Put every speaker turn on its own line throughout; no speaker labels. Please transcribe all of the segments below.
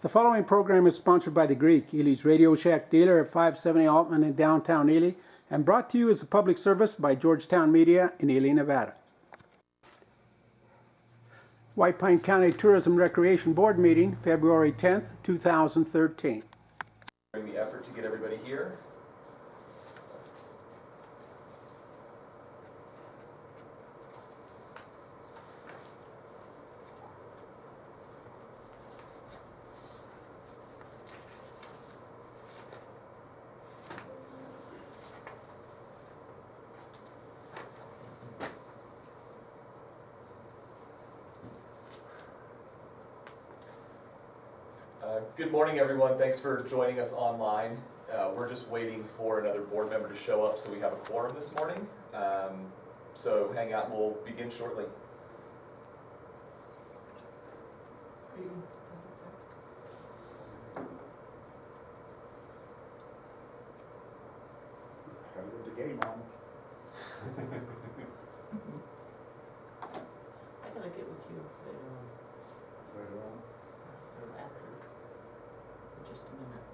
The following program is sponsored by The Greek, Ely's Radio Shack dealer at 570 Altman in downtown Ely, and brought to you as a public service by Georgetown Media in Ely, Nevada. White Pine County Tourism Recreation Board meeting, February 10th, 2013.
During the effort to get everybody here. Good morning, everyone. Thanks for joining us online. We're just waiting for another board member to show up so we have a quorum this morning. So hang out and we'll begin shortly.
Gotta get the game on.
I gotta get with you later on,
Later on.
or after, for just a minute,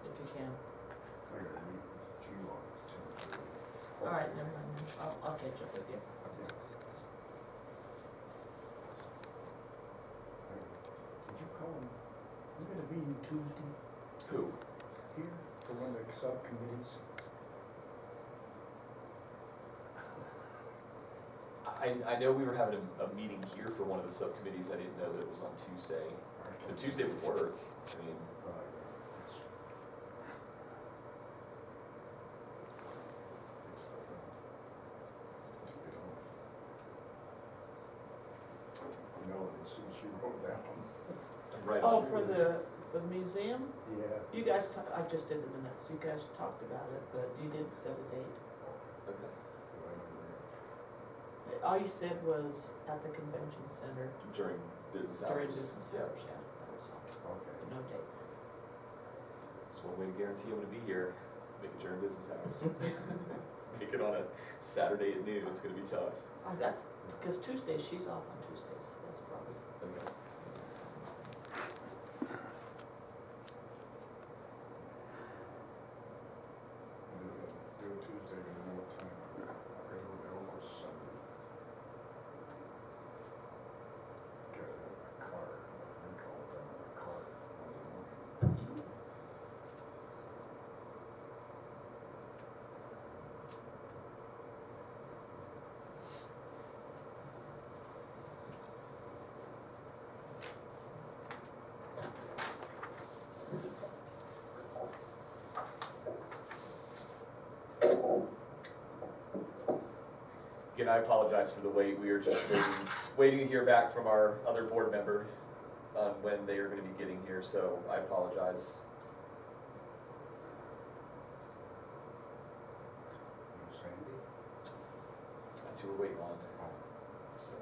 if you can.
I gotta meet with you on 10:30.
All right, never mind, then. I'll catch up with you.
Okay. Did you call him? We're gonna be Tuesday
Who?
here for one of the subcommittees.
I know we were having a meeting here for one of the subcommittees. I didn't know that it was on Tuesday. The Tuesday would work. I mean,
I know it as soon as you wrote down.
I'm right
Oh,
on.
for the museum?
Yeah.
You guys, I just did the minutes, you guys talked about it, but you didn't set a date.
Okay.
All you said was at the convention center
During business hours.
during business
Yeah.
hours, yeah, that was all,
Okay.
but no date.
It's one way to guarantee I'm gonna be here. Make it during business hours. Make it on a Saturday at noon. It's gonna be tough.
That's, because Tuesdays, she's off on Tuesdays, that's probably,
Okay.
that's not.
Do it Tuesday, I don't know what time. Regularly almost Sunday. Gotta have my car, recall done on my car Monday morning.
Again, I apologize for the wait. We are just waiting to hear back from our other board member on when they are going to be getting here, so I apologize.
Sandy?
That's who we're waiting on. So.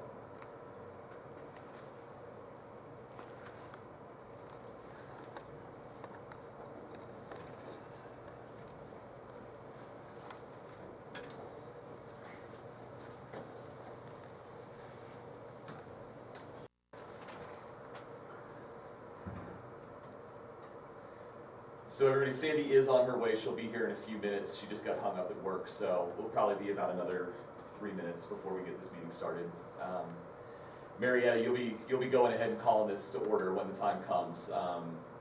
So everybody, Sandy is on her way. She'll be here in a few minutes. She just got hung up at work, so we'll probably be about another 3 minutes before we get this meeting started. Marietta, you'll be going ahead and calling this to order when the time comes.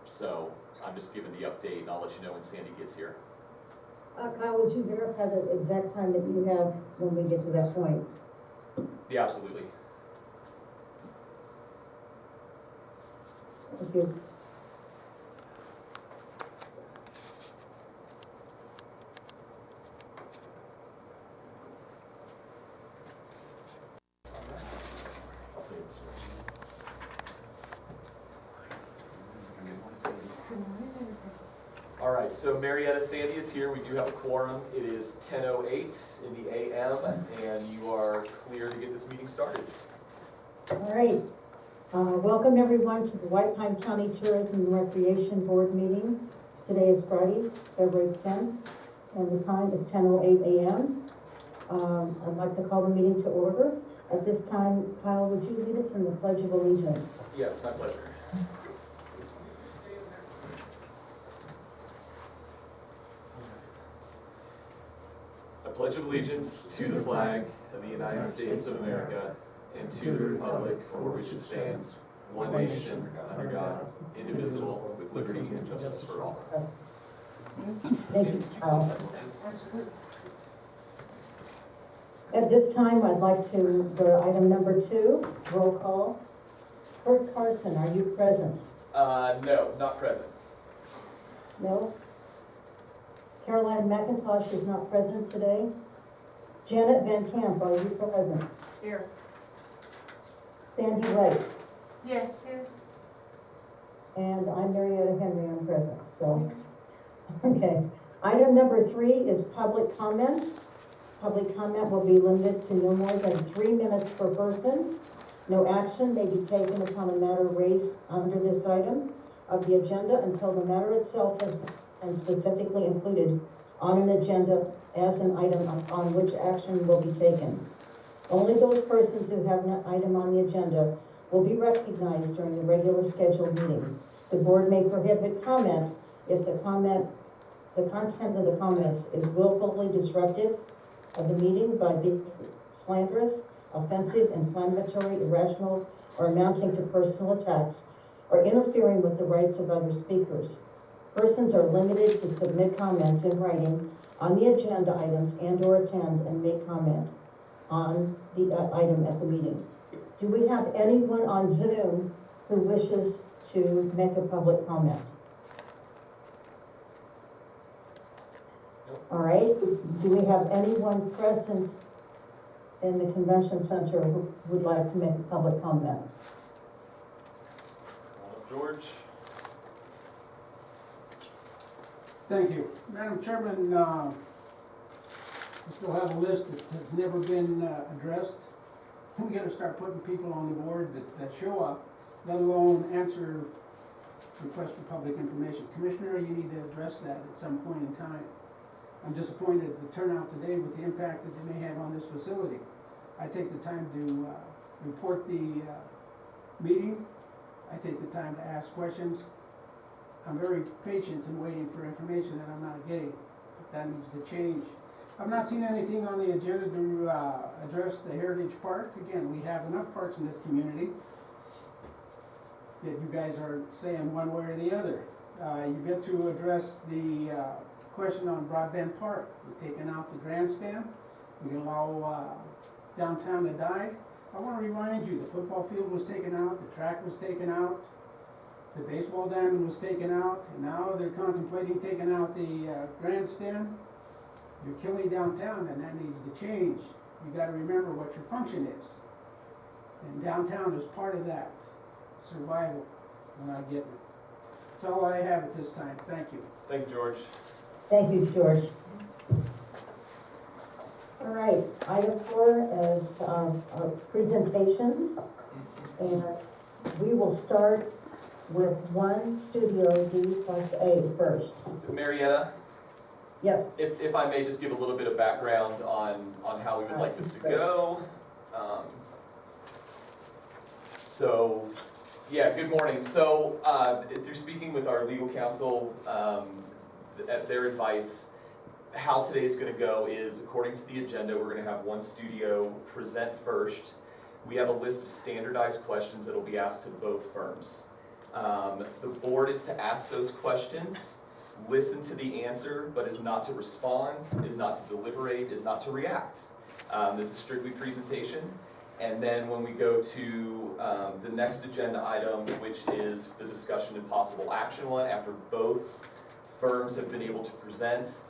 So I'm just giving the update, and I'll let you know when Sandy gets here.
Kyle, would you verify the exact time that you have when we get to that point?
Yeah, absolutely.
Thank you.
I'll tell you this story. Good morning, Sandy. All right, so Marietta, Sandy is here. We do have a quorum. It is 10:08 in the AM, and you are clear to get this meeting started.
All right. Welcome everyone to the White Pine County Tourism and Recreation Board meeting. Today is Friday, February 10th, and the time is 10:08 a.m. I'd like to call the meeting to order. At this time, Kyle, would you lead us in the Pledge of Allegiance?
Yes, my pleasure. I pledge allegiance to the flag of the United States of America and to the republic for which it stands, one nation, under God, indivisible, with liberty and justice for all.
Thank you, Kyle. At this time, I'd like to go to item number 2, roll call. Kurt Carson, are you present?
No, not present.
No? Caroline McIntosh is not present today. Janet Van Camp, are you present?
Here.
Sandy Wright,
Yes, here.
and I'm Marietta Henry, I'm present, so. Okay. Item number 3 is public comment. Public comment will be limited to no more than 3 minutes per person. No action may be taken upon a matter raised under this item of the agenda until the matter itself has been specifically included on an agenda as an item on which action will be taken. Only those persons who have an item on the agenda will be recognized during the regular scheduled meeting. The board may prohibit comments if the content of the comments is willfully disruptive of the meeting by being slanderous, offensive, inflammatory, irrational, or amounting to personal attacks, or interfering with the rights of other speakers. Persons are limited to submit comments in writing on the agenda items and/or attend and make comment on the item at the meeting. Do we have anyone on Zoom who wishes to make a public comment? All right, do we have anyone present in the convention center who would like to make a public comment?
George?
Thank you. Madam Chairman, we still have a list that has never been addressed. We gotta start putting people on the board that show up, let alone answer requests for public information. Commissioner, you need to address that at some point in time. I'm disappointed at the turnout today with the impact that they may have on this facility. I take the time to report the meeting. I take the time to ask questions. I'm very patient in waiting for information that I'm not getting. That needs to change. I've not seen anything on the agenda to address the Heritage Park. Again, we have enough parks in this community that you guys are saying one way or the other. You get to address the question on Broadbent Park. We're taking out the grandstand. We allow downtown to die. I want to remind you, the football field was taken out, the track was taken out, the baseball diamond was taken out, and now they're contemplating taking out the grandstand. You're killing downtown, and that needs to change. You got to remember what your function is. And downtown is part of that. Survival, we're not getting it. That's all I have at this time. Thank you.
Thank you, George.
Thank you, George. All right, item 4 is our presentations. And we will start with 1 Studio D plus A first.
Marietta?
Yes.
If I may just give a little bit of background on how we would like this to go. So, yeah, good morning. So, through speaking with our legal counsel, at their advice, how today's gonna go is, according to the agenda, we're gonna have 1 studio present first. We have a list of standardized questions that will be asked to both firms. The board is to ask those questions, listen to the answer, but is not to respond, is not to deliberate, is not to react. This is strictly presentation. And then when we go to the next agenda item, which is the discussion and possible action one, after both firms have been able to present,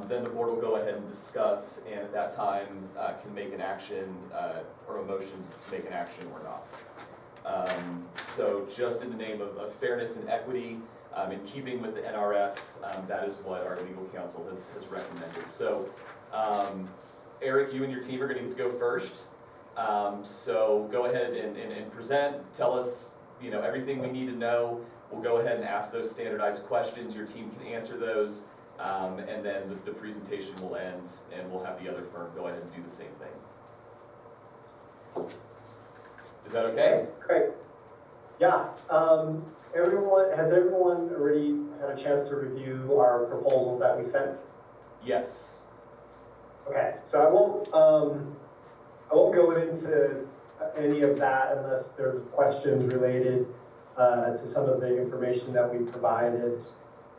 then the board will go ahead and discuss, and at that time can make an action or a motion to make an action or not. So just in the name of fairness and equity, in keeping with the NRS, that is what our legal counsel has recommended. So Eric, you and your team are going to go first. So go ahead and present, tell us everything we need to know. We'll go ahead and ask those standardized questions. Your team can answer those, and then the presentation will end, and we'll have the other firm go ahead and do the same thing. Is that okay?
Great. Yeah, has everyone already had a chance to review our proposal that we sent?
Yes.
Okay, so I won't go into any of that unless there's questions related to some of the information that we provided.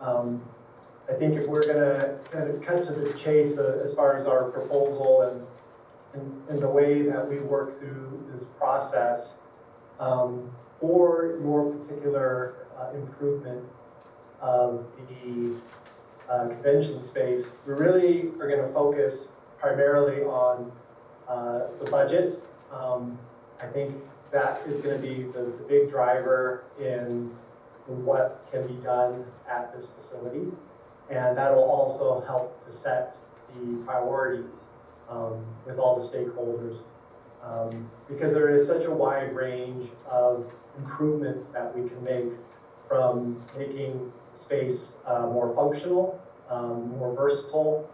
I think if we're gonna kind of cut to the chase as far as our proposal and the way that we work through this process, for your particular improvement of the convention space, we really are going to focus primarily on the budget. I think that is going to be the big driver in what can be done at this facility. And that will also help to set the priorities with all the stakeholders. Because there is such a wide range of improvements that we can make, from making space more functional, more versatile,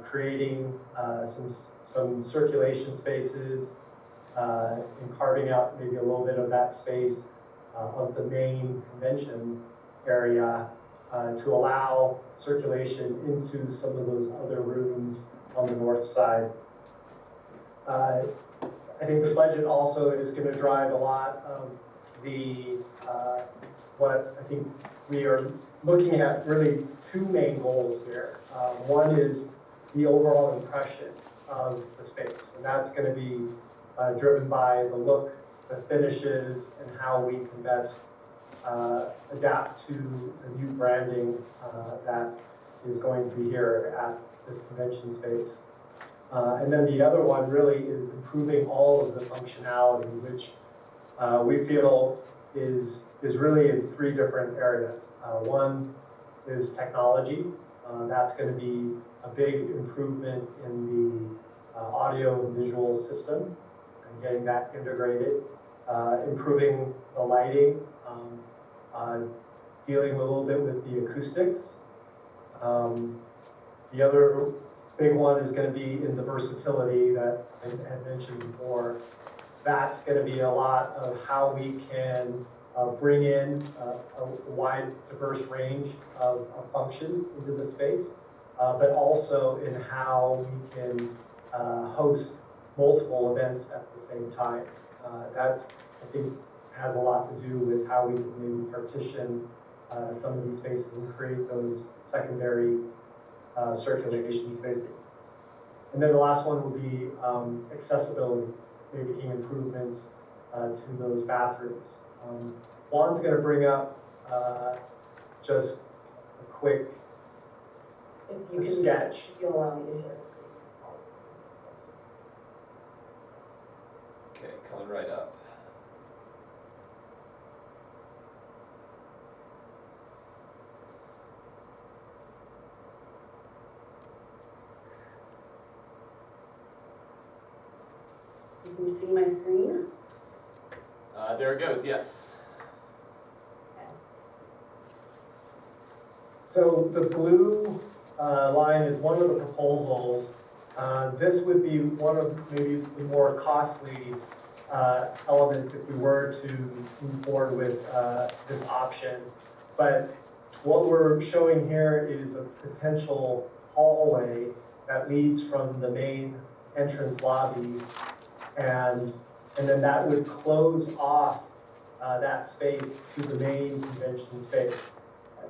creating some circulation spaces, and carving out maybe a little bit of that space of the main convention area to allow circulation into some of those other rooms on the north side. I think the budget also is going to drive a lot of the, what I think we are looking at really two main goals here. One is the overall impression of the space, and that's going to be driven by the look, the finishes, and how we can best adapt to the new branding that is going to be here at this convention space. And then the other one really is improving all of the functionality, which we feel is really in three different areas. One is technology. That's going to be a big improvement in the audio and visual system and getting that integrated. Improving the lighting, dealing a little bit with the acoustics. The other big one is going to be in the versatility that I had mentioned before. That's going to be a lot of how we can bring in a wide, diverse range of functions into the space, but also in how we can host multiple events at the same time. That's, I think, has a lot to do with how we can maybe partition some of these spaces and create those secondary circulation spaces. And then the last one will be accessibility, making improvements to those bathrooms. Juan's going to bring up just a quick sketch.
If you'll allow me to share the screen.
Okay, coming right up.
You can see my screen.
There it goes, yes.
So the blue line is one of the proposals. This would be one of maybe the more costly elements if we were to move forward with this option. But what we're showing here is a potential hallway that leads from the main entrance lobby, and then that would close off that space to the main convention space.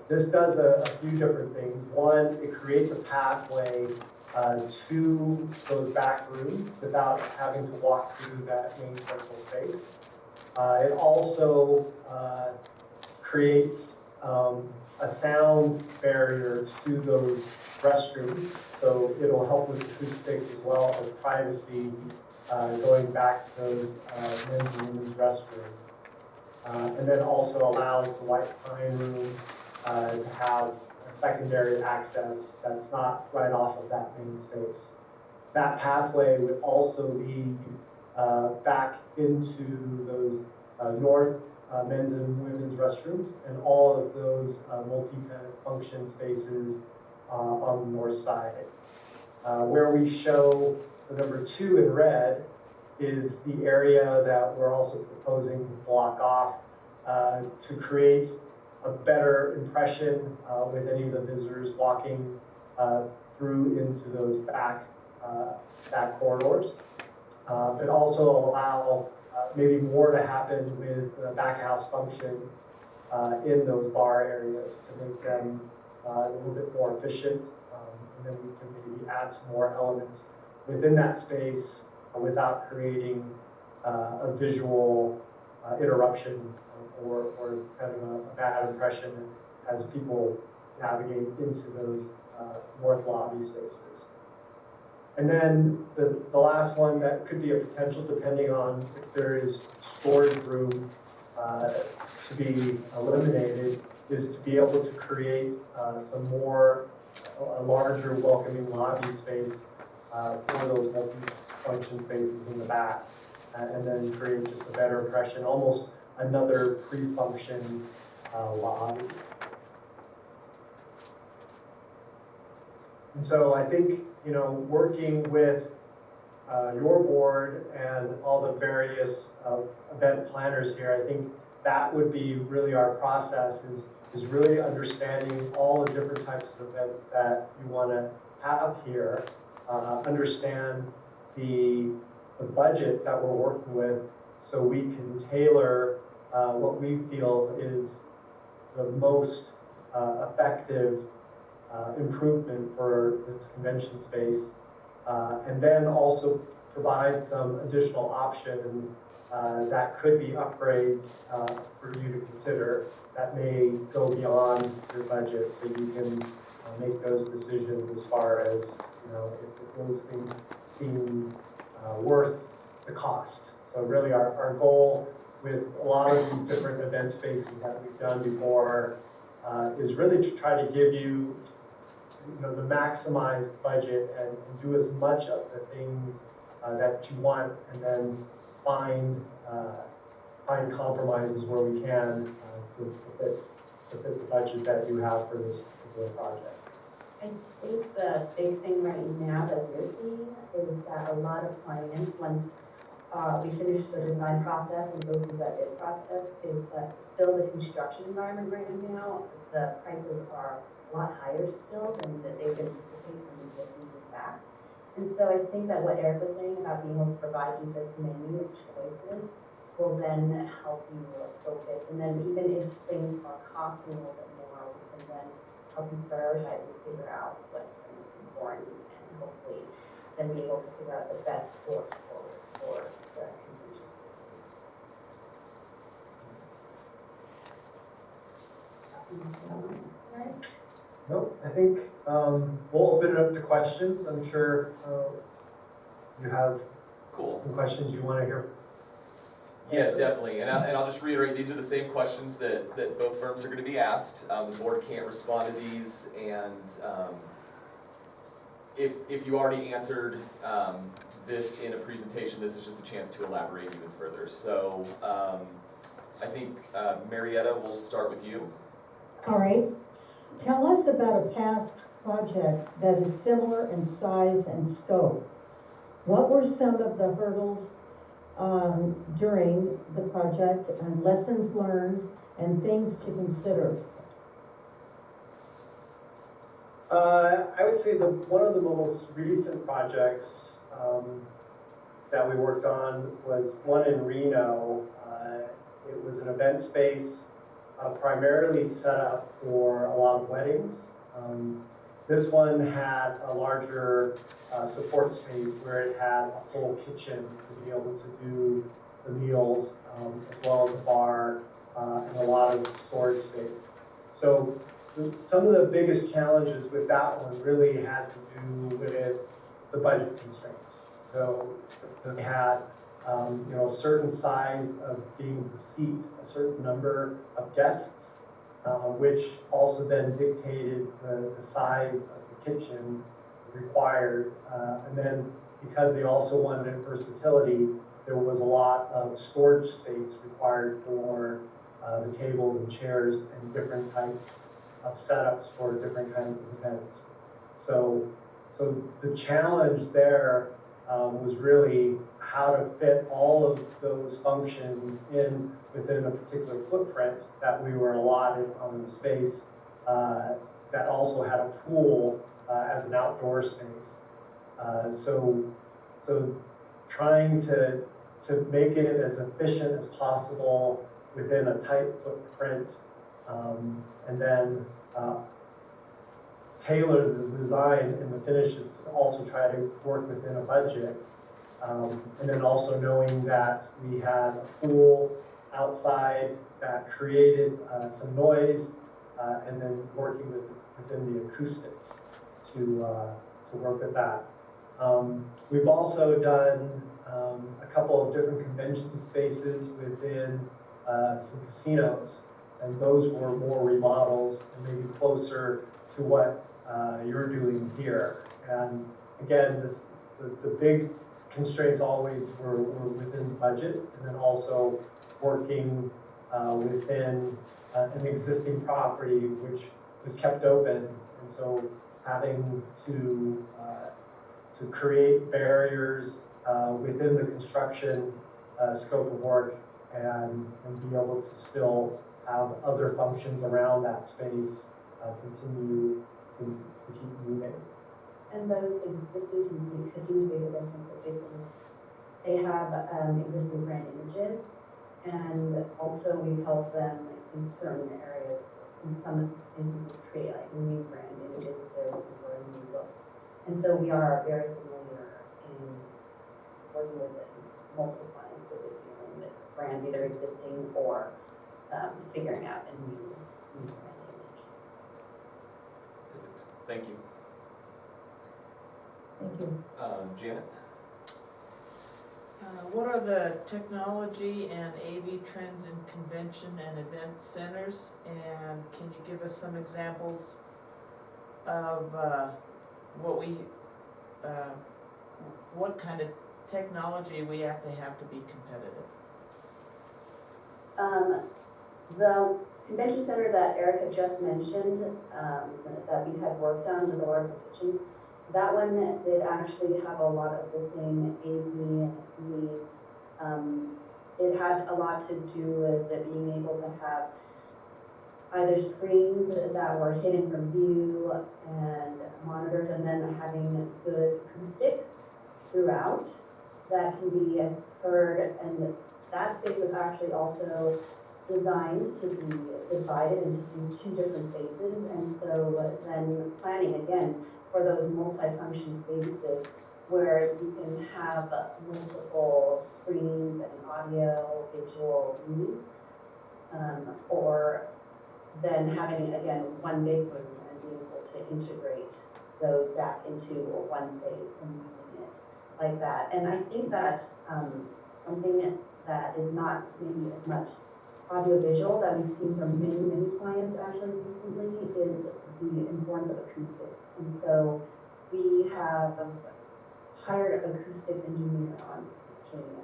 This does a few different things. One, it creates a pathway to those back rooms without having to walk through that main central space. It also creates a sound barrier to those restrooms, so it'll help with acoustics as well as privacy going back to those men's and women's restrooms. And then also allows the White Pine Room to have a secondary access that's not right off of that main space. That pathway would also lead back into those north men's and women's restrooms and all of those multi-function spaces on the north side. Where we show the number 2 in red is the area that we're also proposing to block off to create a better impression with any of the visitors walking through into those back corridors. But also allow maybe more to happen with back house functions in those bar areas to make them a little bit more efficient. And then we can maybe add some more elements within that space without creating a visual interruption or kind of a bad impression as people navigate into those north lobby spaces. And then the last one that could be a potential, depending on if there is storage room to be eliminated, is to be able to create a larger welcoming lobby space for those multi-function spaces in the back, and then create just a better impression, almost another pre-function lobby. And so I think, working with your board and all the various event planners here, I think that would be really our process, is really understanding all the different types of events that you want to have here, understand the budget that we're working with, so we can tailor what we feel is the most effective improvement for this convention space, and then also provide some additional options that could be upgrades for you to consider that may go beyond your budget, so you can make those decisions as far as, if those things seem worth the cost. So really our goal with a lot of these different event spaces that we've done before is really to try to give you, the maximized budget and do as much of the things that you want, and then find compromises where we can to fit the budget that you have for this particular project.
I think the big thing right now that we're seeing is that a lot of clients, once we finish the design process and go through that bid process, is that still the construction environment right now, the prices are a lot higher still than that they've anticipated when we get years back. And so I think that what Eric was saying about being able to provide you this menu of choices will then help you focus. And then even if things are costing a little bit more, we can then help you prioritize and figure out what's the most important, and hopefully then be able to figure out the best course forward for the convention spaces. Right?
Nope, I think we'll open it up to questions. I'm sure you have
Cool.
some questions you want to hear.
Yeah, definitely, and I'll just reiterate, these are the same questions that both firms are going to be asked. The board can't respond to these, and if you already answered this in a presentation, this is just a chance to elaborate even further. So I think Marietta, we'll start with you.
All right. Tell us about a past project that is similar in size and scope. What were some of the hurdles during the project, and lessons learned and things to consider?
I would say one of the most recent projects that we worked on was one in Reno. It was an event space primarily set up for a lot of weddings. This one had a larger support space where it had a full kitchen to be able to do the meals, as well as a bar and a lot of storage space. So some of the biggest challenges with that one really had to do with the budget constraints. So they had a certain size of being able to seat a certain number of guests, which also then dictated the size of the kitchen required. And then because they also wanted versatility, there was a lot of storage space required for the tables and chairs and different types of setups for different kinds of events. So the challenge there was really how to fit all of those functions in within a particular footprint that we were allotted on the space that also had a pool as an outdoor space. So trying to make it as efficient as possible within a tight footprint, and then tailor the design and the finishes to also try to work within a budget. And then also knowing that we had a pool outside that created some noise, and then working within the acoustics to work with that. We've also done a couple of different convention spaces within some casinos, and those were more remodels and maybe closer to what you're doing here. And again, the big constraints always were within budget, and then also working within an existing property which was kept open, and so having to create barriers within the construction scope of work and be able to still have other functions around that space continue to keep moving.
And those existing casino spaces, I think the big thing is they have existing brand images, and also we've helped them in certain areas, in some instances, create like new brand images if they're looking for a new look. And so we are very familiar in working with multiple clients with it, dealing with brands either existing or figuring out a new brand image.
Thank you.
Thank you.
Janet?
What are the technology and AV trends in convention and event centers? And can you give us some examples of what kind of technology we have to be competitive?
The convention center that Eric had just mentioned, that we had worked on with the Larval Kitchen, that one did actually have a lot of the same AV needs. It had a lot to do with it being able to have either screens that were hidden from view and monitors, and then having good acoustics throughout that can be heard. And that space was actually also designed to be divided into two different spaces. And so then planning again for those multifunction spaces where you can have multiple screens and audio, visual needs, or then having, again, one big room and being able to integrate those back into one space and using it like that. And I think that something that is not maybe as much audiovisual that we've seen from many clients actually recently is the importance of acoustics. And so we have hired an acoustic engineer on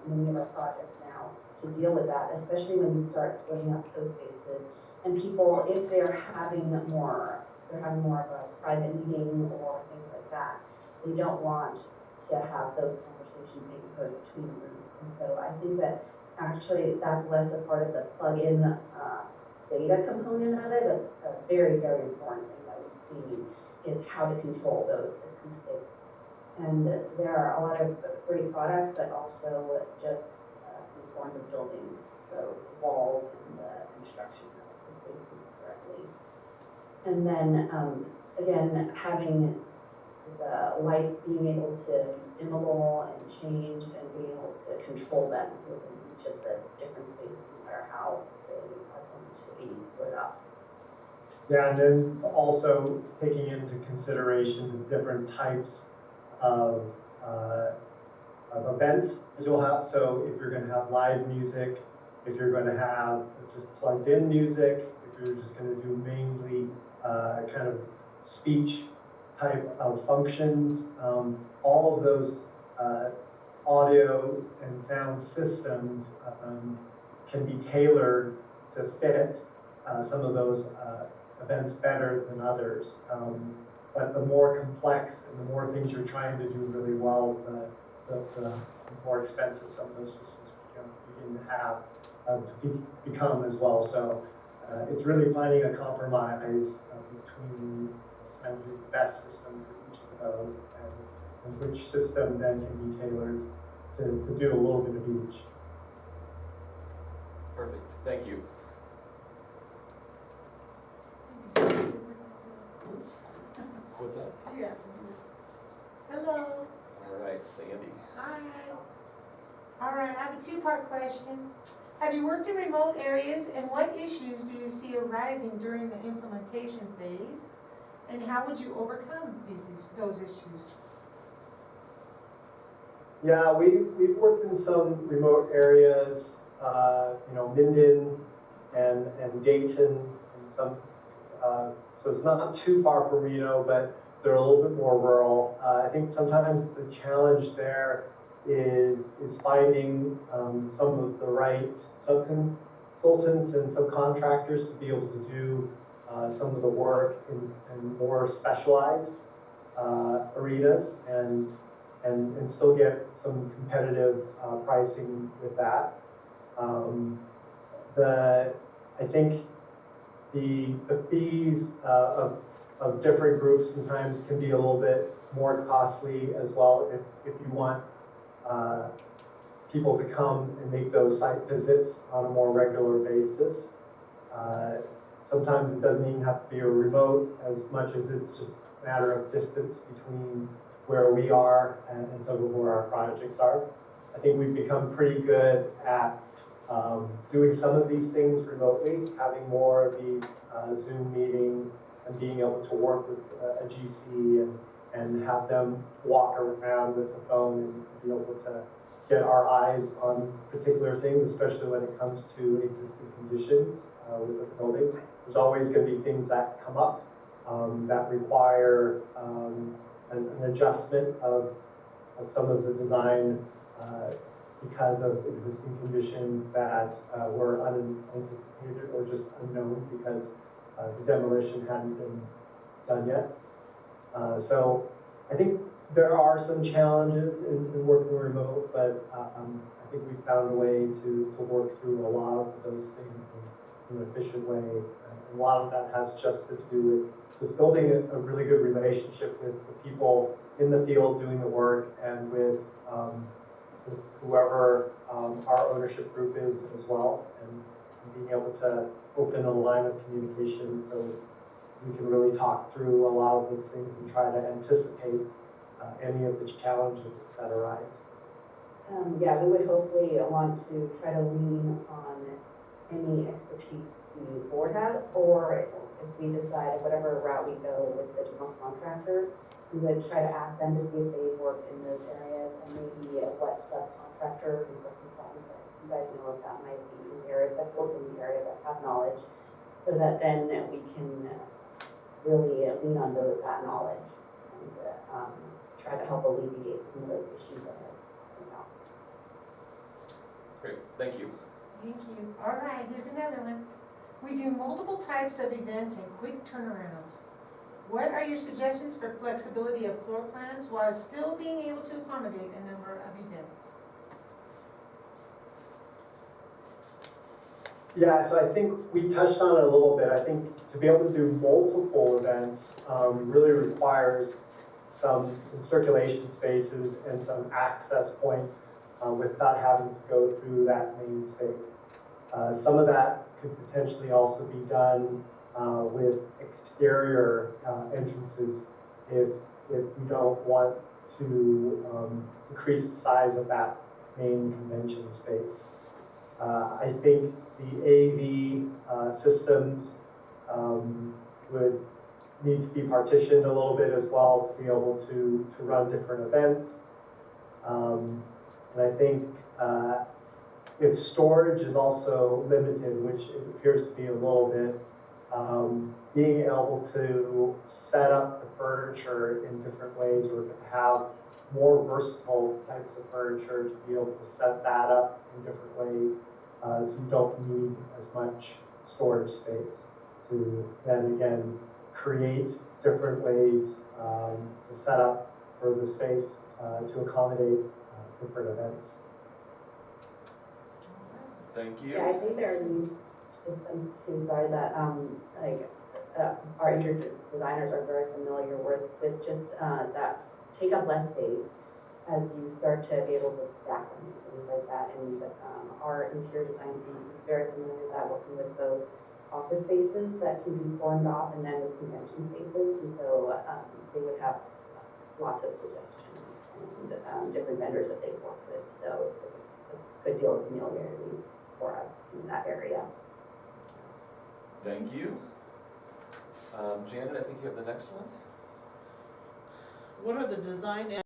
many of our projects now to deal with that, especially when you start splitting up those spaces. And people, if they're having more of a private meeting or things like that, they don't want to have those conversations being heard between rooms. And so I think that actually that's less a part of the plug-in data component of it, but a very, very important thing that we've seen is how to control those acoustics. And there are a lot of great products, but also just the importance of building those walls and the construction of the spaces correctly. And then, again, having the lights being able to be dimmable and changed and being able to control them within each of the different spaces, no matter how they are going to be split up.
Yeah, and then also taking into consideration the different types of events that you'll have. So if you're going to have live music, if you're going to have just plugged in music, if you're just going to do mainly kind of speech type of functions, all of those audio and sound systems can be tailored to fit some of those events better than others. But the more complex and the more things you're trying to do really well, the more expensive some of those systems begin to have, become as well. So it's really finding a compromise between trying to do the best system for each of those and which system then can be tailored to do a little bit of each.
Perfect, thank you. Oops. What's that?
Yeah. Hello.
All right, Sandy.
Hi. All right, I have a two-part question. Have you worked in remote areas, and what issues do you see arising during the implementation phase? And how would you overcome those issues?
Yeah, we've worked in some remote areas, Minden and Dayton and some, so it's not too far from Reno, but they're a little bit more rural. I think sometimes the challenge there is finding some of the right subconsultants and subcontractors to be able to do some of the work in more specialized arenas and still get some competitive pricing with that. I think the fees of different groups sometimes can be a little bit more costly as well if you want people to come and make those site visits on a more regular basis. Sometimes it doesn't even have to be a remote as much as it's just a matter of distance between where we are and some of where our projects are. I think we've become pretty good at doing some of these things remotely, having more of these Zoom meetings and being able to work with a GC and have them walk around with the phone and be able to get our eyes on particular things, especially when it comes to existing conditions with the building. There's always going to be things that come up that require an adjustment of some of the design because of existing conditions that were unanticipated or just unknown because the demolition hadn't been done yet. So I think there are some challenges in working remote, but I think we've found a way to work through a lot of those things in an efficient way. And a lot of that has just to do with just building a really good relationship with the people in the field doing the work and with whoever our ownership group is as well, and being able to open a line of communication so we can really talk through a lot of those things and try to anticipate any of the challenges that arise.
Yeah, we would hopefully want to try to lean on any expertise the board has, or if we decide whatever route we go with the general contractor, we would try to ask them to see if they've worked in those areas and maybe what subcontractors and subconsultants that you guys know if that might be in the area that work in the area that have knowledge, so that then we can really lean on that knowledge and try to help alleviate some of those issues that are coming out.
Great, thank you.
Thank you. All right, here's another one. We do multiple types of events and quick turnarounds. What are your suggestions for flexibility of floor plans while still being able to accommodate a number of events?
Yeah, so I think we touched on it a little bit. I think to be able to do multiple events really requires some circulation spaces and some access points without having to go through that main space. Some of that could potentially also be done with exterior entrances if you don't want to increase the size of that main convention space. I think the AV systems would need to be partitioned a little bit as well to be able to run different events. And I think if storage is also limited, which it appears to be a little bit, being able to set up the furniture in different ways or to have more versatile types of furniture to be able to set that up in different ways so you don't need as much storage space to then again create different ways to set up for the space to accommodate different events.
Thank you.
Yeah, I think there are new systems too, sorry, that, our interior designers are very familiar with just, that take up less space as you start to be able to stack them, and things like that. And, our interior design team is very familiar with that, working with both office spaces that can be formed off and then with convention spaces. And so, they would have lots of suggestions and, different vendors that they've worked with. So a good deal of familiarity for us in that area.
Thank you. Janet, I think you have the next one.
What are the design